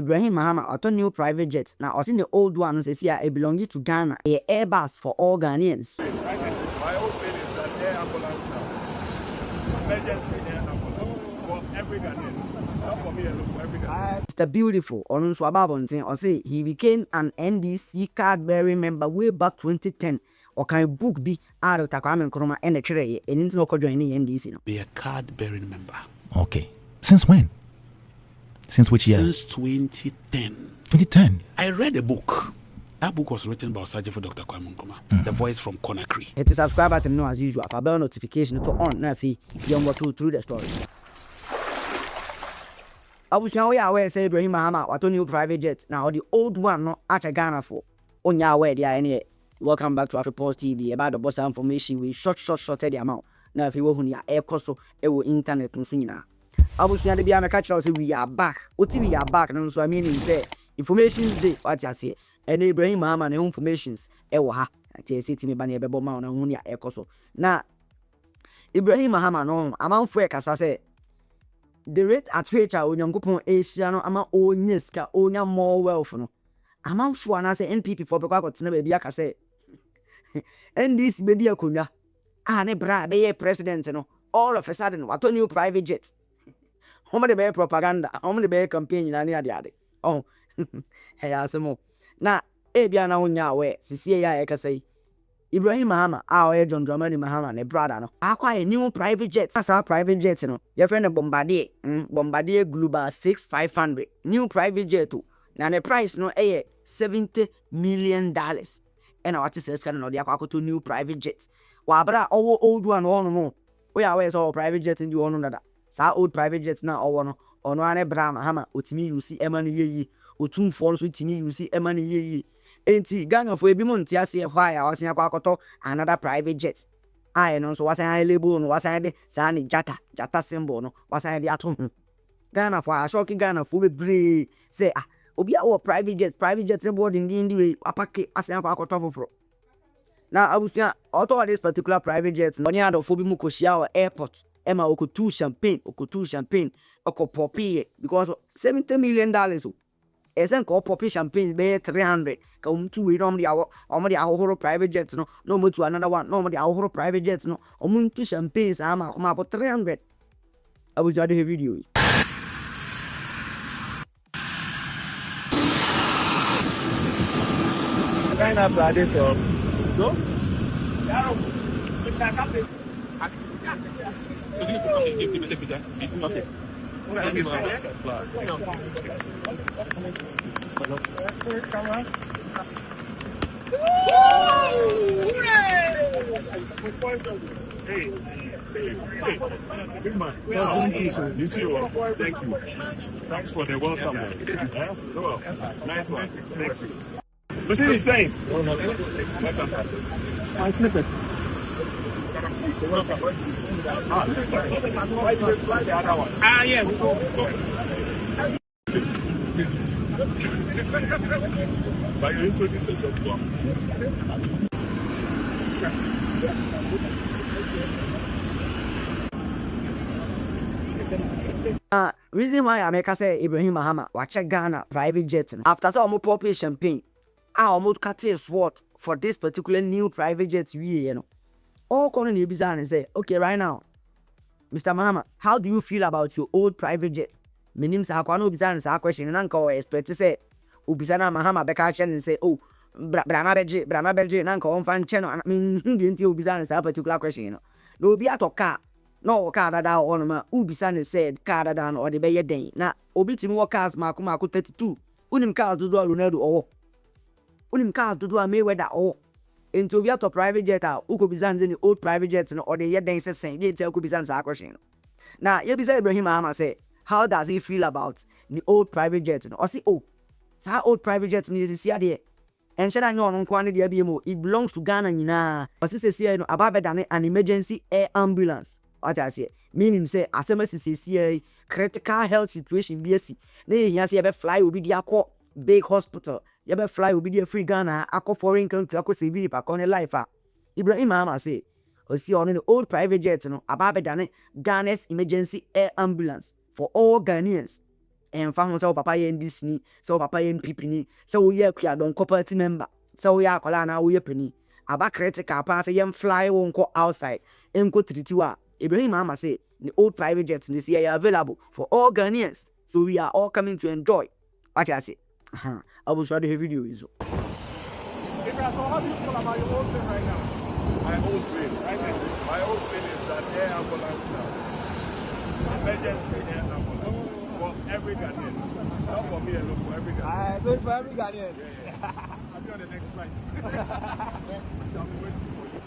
Ibrahim Mahama auto new private jet. Now, I seen the old one says here it belonging to Ghana. A Airbus for all Ghanaians. My own plane is an air ambulance now. Emergency air ambulance for every Ghanaian. Not for me alone, for every Ghanaian. Mr. Beautiful, on Swababontin, or say he became an NDC card bearing member way back 2010. Or can book be out of Takwame Nkrumah and the trade and into no joining NDC? Be a card bearing member. Okay. Since when? Since which year? Since 2010. 2010. I read a book. That book was written by Surgeon for Dr. Kwame Nkrumah, the voice from Conakry. Hit the subscribe button now as usual. For bell notification to on now fee. You go through the story. I was now aware say Ibrahim Mahama what new private jet. Now the old one no at Ghana for. On your way there any. Welcome back to AfriPulse TV. About the boss information we short the amount. Now if you want to air course it will internet no soon. I was going to be a catch say we are back. What we are back and so I mean say information day what you say. And Ibrahim Mahama and informations ha. I tell you me bani bebo ma na hunya air course. Now Ibrahim Mahama no amount for kasa say the rate at which Onyankopon Asia no ama onyeska onya more wealth no. Amount for an say NPP for because na baby aka say NDC be dia konya ne bra be president no all of a sudden what new private jet home the be propaganda home the be campaign na ade oh hey asemo na bia na wonya we sisi ya eka say Ibrahim Mahama John Dramani Mahama ne brother no akwa new private jet asa private jet no your friend Bombardier Global 6500 new private jet too. Now the price no $70 million. And what is this kind of the new private jets? Wabra old one no. We are always all private jets in the one that. Sa old private jets now or no ane Ibrahim Mahama utimi you see emani ye utum falls with me you see emani ye. Enti gang of webi monti ase why I was in akwakoto another private jet. I know so was I label no was I sa ni jata symbol no was I the atom. Ghana for a shocking Ghana for be say obi our private jet board in the way apake asan akwakoto for. Now I was auto this particular private jet no nya do fobi mu koshia airport ema okotu champagne oko poppy because $70 million o esen ko poppy champagne be 300 ka umtu we normally our private jets no mo to another one normally our private jets no omuntu champagne sama kuma about 300. I was the video. Right now, Brother, so. So you need to come and give me the picture. Okay. Hey, big man. You see what? Thank you. Thanks for the welcome. Nice one. Thank you. Mr. Stein. My snippet. Yeah. But you introduce yourself to reason why I make I say Ibrahim Mahama watch Ghana private jet after so almost pop champagne almost cut a sword for this particular new private jet we all calling the bizarre and say okay right now Mr. Mahama, how do you feel about your old private jet? Meaning sa kwa no bizarre and sa question and ko expect to say ubisana Mahama beka chen and say oh brana beje nan ko on fan chen I mean didn't you bizarre and sa particular question no be at car no car that on ma ubisana said car that or the be den na obi timi work cars makuma 32 unim cars do Ronaldo or unim cars do Mayweather or into be to private jet uko bizan the old private jet or the year den say they tell ko bizan sa question now you be say Ibrahim Mahama say how does he feel about the old private jet or see oh sa old private jet ni see there and shada nyo on kwani there be mo it belongs to Ghana nyina or say say no about an emergency air ambulance what I say meaning say asema say critical health situation be si na ehia say be fly obi dia akọ big hospital you be fly obi dia free Ghana akọ foreign country akọ save pa kon life Ibrahim Mahama say o see on the old private jet no about Ghana's emergency air ambulance for all Ghanaians and found so papa NDC ni, so papa MPP ni, so we are don't party member, so we are colana, we are penny. Aba critical pass a young fly won't go outside, and go to the 2 Ibrahim Mahama say the old private jets this year are available for all Ghanaians, so we are all coming to enjoy. What I say? I will show the video. Ibrahim, so how do you feel about your old thing right now? My old thing, right now. My old thing is that air ambulance now. Emergency air ambulance for every Ghanaian. Not for me alone, for every Ghanaian. So for every Ghanaian. Yeah. I'll be on the next flight. I'll be waiting for you.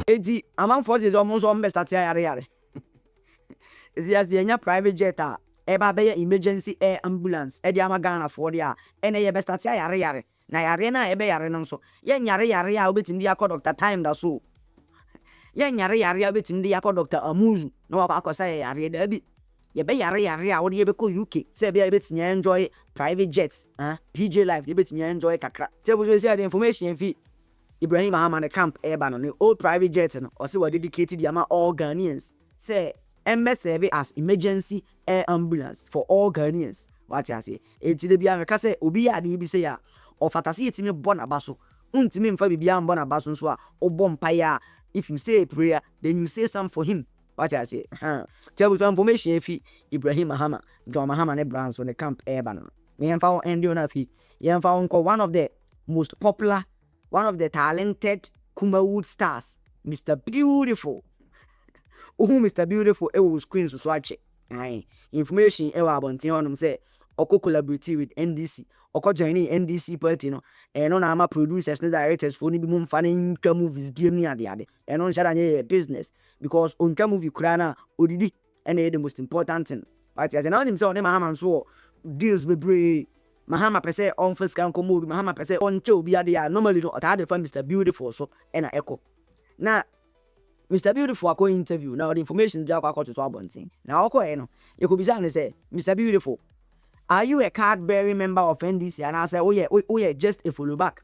Edi among forces almost on best at yare. It's the private jet, eba be emergency air ambulance, Eddie Amagana for the and a best at yare. Na yare na ebe yare no so. Yen yare a obetim dia Dr. Time da so. Yen yare a obetim dia Dr. Amuzu. No akosa yare da bi. Ye be yare a wo de be ko UK. Say be betim enjoy private jets, PJ Life, ye betim enjoy kakra. Table we see the information fi Ibrahim Mahama the camp airban on the old private jet no or say we dedicated the all Ghanaians. Say MS serve as emergency air ambulance for all Ghanaians. What you say? Enti de bia meka say obi ya de bi say ya or fatasi etimi bona baso. Untimi mfa bibia bona baso nso a obom paya. If you say a prayer, then you say something for him. What I say? Tell some information if Ibrahim Mahama, John Mahama ne brands on the camp airban. Me and found Andy on a fee. You found one of the most popular, one of the talented Kumawood stars, Mr. Beautiful. Mr. Beautiful, it was Queen to watch it. Information about him say, Oko collaborate with NDC, Oko joining NDC party, no, and on our producers and directors for any mum fanning movies, give me the other, and on share business because on movie Kurana, Odidi, and the most important thing. But as an himself, Mahama so deals with Bray. Mahama per se on first can come Mahama per se on show be there normally no other from Mr. Beautiful so and I echo. Now Mr. Beautiful ako interview now the information just got to abonting. Now okay no you could be saying say Mr. Beautiful, are you a card bearing member of NDC? And I say oh yeah just a follow back.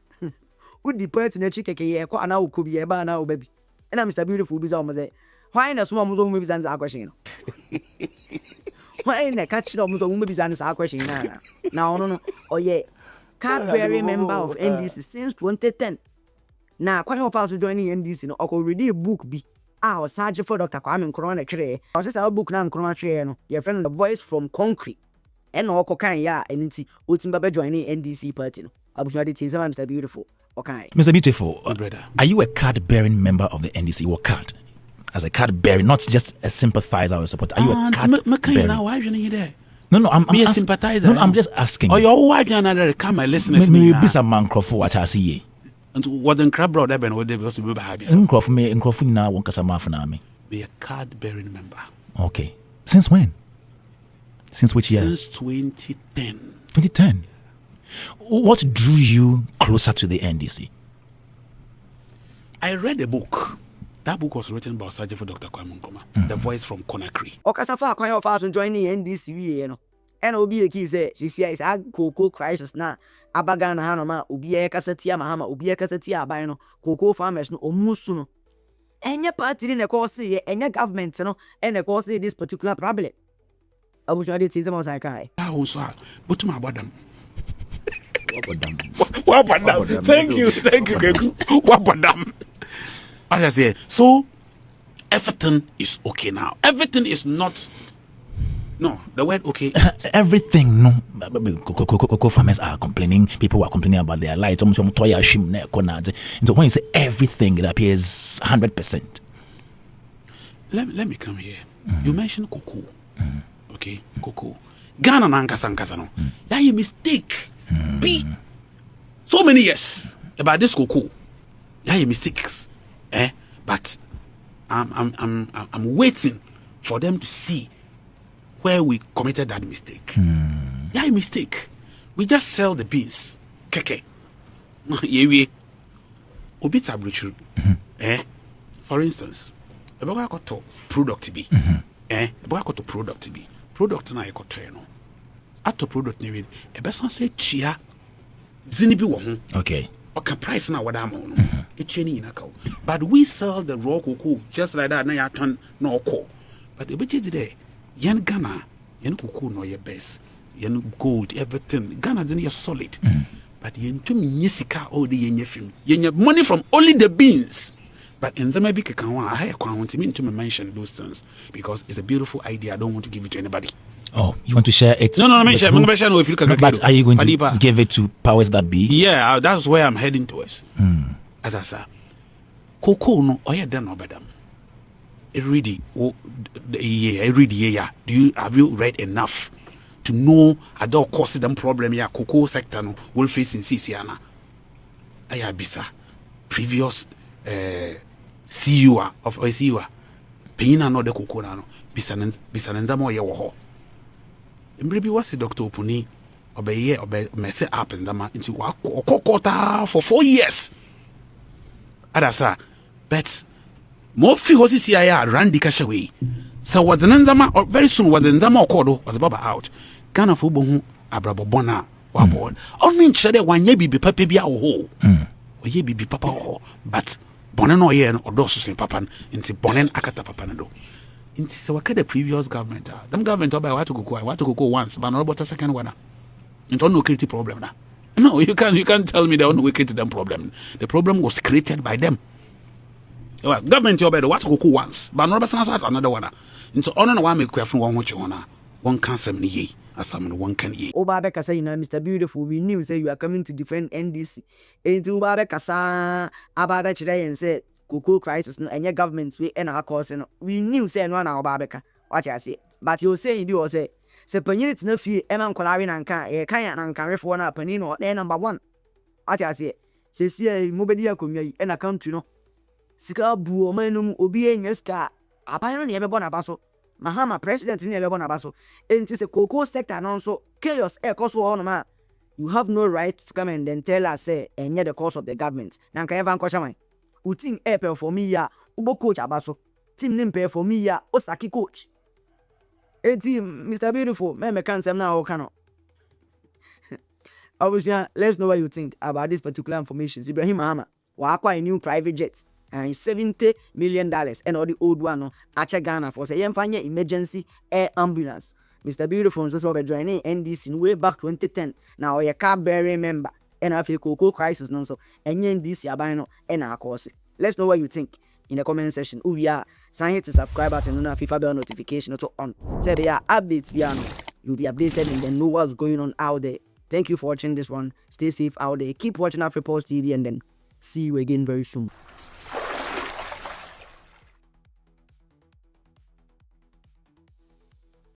Would the person na chike ke ko ana could be eba na baby. And Mr. Beautiful be say why na so mo maybe answer question. Why na catch up so maybe answer question na. No. Oh yeah. Card bearing member of NDC since 2010. Now, quite of us joining NDC, no, I could read a book be. I was searching for Dr. Kwame Nkrumah tree. I was just a book now Nkrumah tree, no. Your friend the voice from concrete. And no cocaine ya and it's ultimately joining NDC party. No. I was ready to Mr. Beautiful. Okay. Mr. Beautiful, brother. Are you a card bearing member of the NDC or card? As a card bearing, not just a sympathizer or supporter. Are you a card bearing? Why are you there? No, I'm a sympathizer. No, I'm just asking. Oh, you're why another come my listeners. Maybe be some man for what I see. And what the crab brought up and what they also be happy. Now won't cast a man for me. Be a card bearing member. Okay. Since when? Since which year? Since 2010. 2010. What drew you closer to the NDC? I read a book. That book was written by Sergeant for Dr. Kwame Nkrumah, the voice from Conakry. Okasafa kwanya of us joining NDC you know. And obi a key say she says a cocoa crisis na abagana hanoma obi e kasatia Mahama obi e kasatia aban no cocoa farmers no omusu no. Enya party na cause ye enya government no and cause this particular problem. Abushade tinza mo sai kai. Ah so but my badam. What badam? Thank you Keku. What badam? As I say, so everything is okay now. Everything is not. No, the word okay is everything. No, cocoa farmers are complaining. People are complaining about their lives. So when you say everything, it appears 100%. Let me come here. You mentioned cocoa. Okay, cocoa. Ghana nankasa no. Yeah, you mistake. Be so many years about this cocoa. Yeah, you mistakes. But I'm waiting for them to see where we committed that mistake. Yeah, a mistake. We just sell the beans. Keke. Yewe. Obita brichu. For instance, ebe kwa koto product bi. Ebe kwa koto product bi. Product na ekoto no. Ato product ni ebe sanse chia zini bi wo ho Okay. okay price na wada ma no etuani ina ka but we sell the raw cocoa just like that na ya turn na oko but e be there yen Ghana yen cocoa no ye best yen gold everything Ghana is solid but yen tumi nyisika all the yen film yen money from only the beans. But in the maybe I want to mention those things because it's a beautiful idea. I don't want to give it to anybody. Oh, you want to share it? No, mention. If you look at but are you going to give it to powers that be? Yeah, that's where I'm heading towards. As I said, cocoa no, oh yeah, done over them. Ready, yeah. Have you read enough to know at all cause them problem? Yeah, cocoa sector no will face in Sisiana. Aya bisa previous CEO of CEO. Pina no de cocoa no bisanenza mo ye wo ho. Mbribi wasi Dr. Opuni obeye mess up and dama into wakota for 4 years. Adasa, but more fi hosi CIA Randy Kashaway. So was an nzama very soon was nzama okodo was baba out. Ghana fo bohu abrabo bona wa board. Only nchede wanye bibi papa bia ho. Oye bibi papa ho, but bonen no ye no odoso sen papa nti bonen akata papa na do. Inti so waka the previous government them government oba want to go once but not about a second one into no create problem na. No, you can't tell me they don't create them problem. The problem was created by them. Well, government oba the want to go once but not about another one. Into ono na one make kwafun one which one can some ni ye asam no one can ye. Obabe kasa Mr. Beautiful, we knew say you are coming to defend NDC. Into Obabe kasa abada chire and said cocoa crisis no any government we and our cause no we knew say no na Obabeka what I say but you say you do say panyin na fie e man kwalare na nka e kan na nkanrefo na panyin no na number 1 what I say se mobedi akomwa yi na country no sika bu o manum obi enya sika apan no na ebebo na baso Mahama president ni ebebo na baso enti se cocoa sector no so chaos e cause ho no ma you have no right to come and then tell us say enye the cause of the government na nka evan kwashaman team air for me ya ubo coach abaso team nimpe for me ya osaki coach team Mr. Beautiful me can say na okano obviously let's know what you think about this particular information. Ibrahim Mahama wa acquire a new private jet and $70 million and all the old one no acha Ghana for say yemfanye emergency air ambulance. Mr. Beautiful so be joining NDC way back 2010 now your car bearing member and after cocoa crisis no so NDC aban no and our course. Let's know what you think in the comment section. We are hit the subscribe button and FIFA bell notification also on. Say we are updates you'll be updated and then know what's going on out there. Thank you for watching this one. Stay safe out there. Keep watching AfriPulse TV and then see you again very soon.